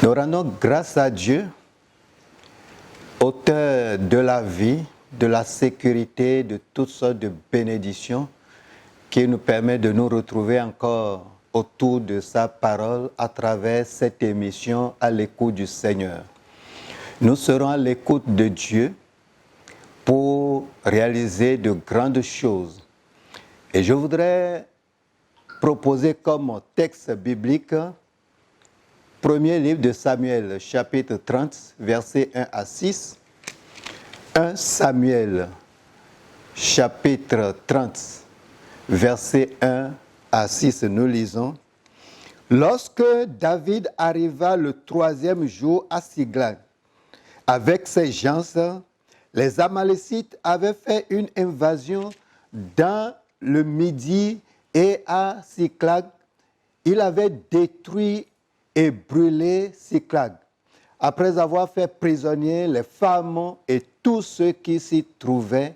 Nous rendons grâce à Dieu, auteur de la vie, de la sécurité, de toutes sortes de bénédictions, qui nous permet de nous retrouver encore autour de sa parole à travers cette émission à l'écoute du Seigneur. Nous serons à l'écoute de Dieu pour réaliser de grandes choses. Et je voudrais proposer comme texte biblique premier livre de Samuel, chapitre 30, versets 1 à 6. 1 Samuel, chapitre 30, versets 1 à 6, nous lisons. Lorsque David arriva le 3e jour à Siglag, avec ses gens, les Amalécites avaient fait une invasion dans le Midi et à Siklag. Il avait détruit et brûlé Siklag, après avoir fait prisonniers les femmes et tous ceux qui s'y trouvaient,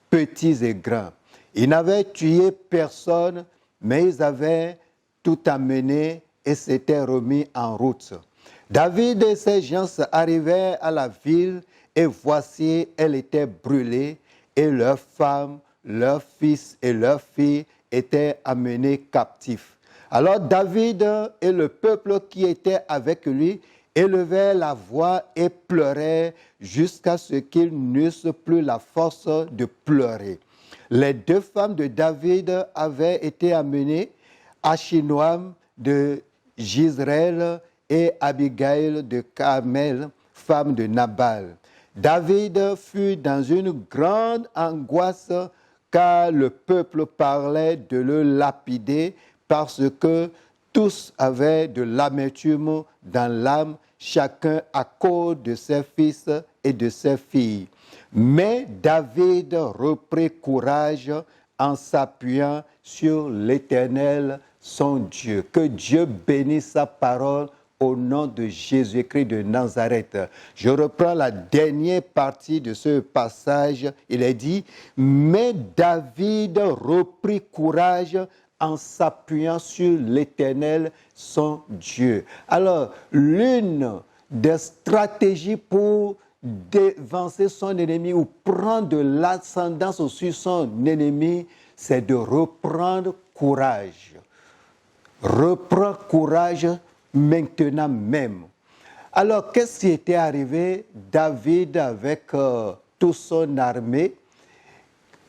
petits et grands. Ils n'avaient tué personne, mais ils avaient tout amené et s'étaient remis en route. David et ses gens arrivèrent à la ville et voici, elle était brûlée et leurs femmes, leurs fils et leurs filles étaient amenés captifs. Alors David et le peuple qui était avec lui élevèrent la voix et pleurèrent jusqu'à ce qu'ils n'eussent plus la force de pleurer. Les 2 femmes de David avaient été amenées, Achinoam de Jizreel et Abigail de Carmel, femme de Nabal. David fut dans une grande angoisse car le peuple parlait de le lapider parce que tous avaient de l'amertume dans l'âme, chacun à cause de ses fils et de ses filles. Mais David reprit courage en s'appuyant sur l'Éternel, son Dieu. Que Dieu bénisse sa parole au nom de Jésus-Christ de Nazareth. Je reprends la dernière partie de ce passage. Il est dit, mais David reprit courage en s'appuyant sur l'Éternel, son Dieu. Alors, l'une des stratégies pour dévancer son ennemi ou prendre de l'ascendance sur son ennemi, c'est de reprendre courage. Reprends courage maintenant même. Alors, qu'est-ce qui était arrivé? David, avec toute son armée,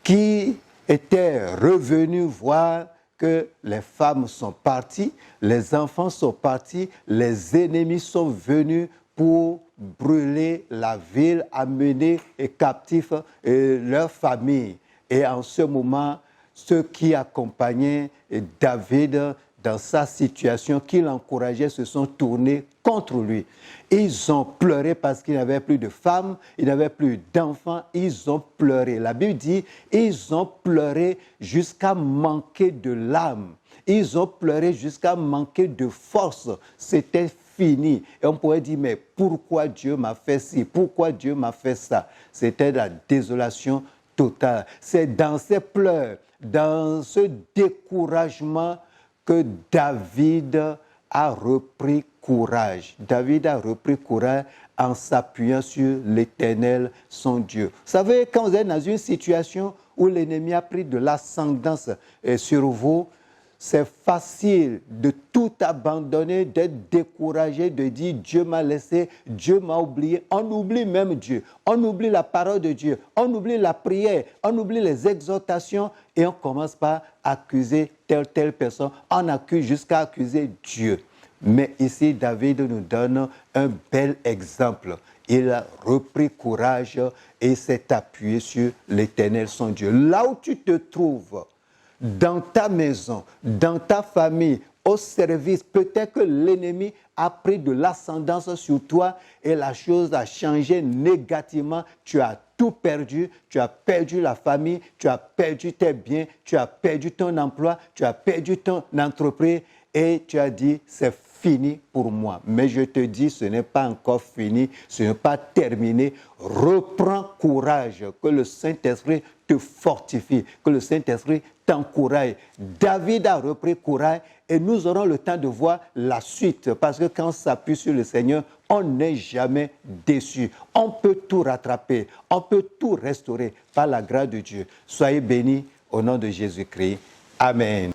qui était revenu voir que les femmes sont parties, les enfants sont partis, les ennemis sont venus pour brûler la ville, amener captifs leurs familles. Et en ce moment, ceux qui accompagnaient David dans sa situation, qui l'encourageaient, se sont tournés contre lui. Ils ont pleuré parce qu'il n'avait plus de femmes, il n'avait plus d'enfants, ils ont pleuré. La Bible dit, ils ont pleuré jusqu'à manquer de l'âme. Ils ont pleuré jusqu'à manquer de force. C'était fini. Et on pourrait dire, mais pourquoi Dieu m'a fait ci? Pourquoi Dieu m'a fait ça? C'était la désolation totale. C'est dans ces pleurs, dans ce découragement que David a repris courage. David a repris courage en s'appuyant sur l'Éternel, son Dieu. Vous savez, quand vous êtes dans une situation où l'ennemi a pris de l'ascendance sur vous, c'est facile de tout abandonner, d'être découragé, de dire « Dieu m'a laissé, Dieu m'a oublié ». On oublie même Dieu, on oublie la parole de Dieu, on oublie la prière, on oublie les exhortations et on commence par accuser telle personne. On accuse jusqu'à accuser Dieu. Mais ici, David nous donne un bel exemple. Il a repris courage et s'est appuyé sur l'Éternel, son Dieu. Là où tu te trouves, dans ta maison, dans ta famille, au service, peut-être que l'ennemi a pris de l'ascendance sur toi et la chose a changé négativement. Tu as tout perdu, tu as perdu la famille, tu as perdu tes biens, tu as perdu ton emploi, tu as perdu ton entreprise et tu as dit c'est fini pour moi. Mais je te dis, ce n'est pas encore fini, ce n'est pas terminé. Reprends courage, que le Saint-Esprit te fortifie, que le Saint-Esprit t'encourage. David a repris courage et nous aurons le temps de voir la suite. Parce que quand on s'appuie sur le Seigneur, on n'est jamais déçu. On peut tout rattraper, on peut tout restaurer par la grâce de Dieu. Soyez bénis au nom de Jésus-Christ. Amen.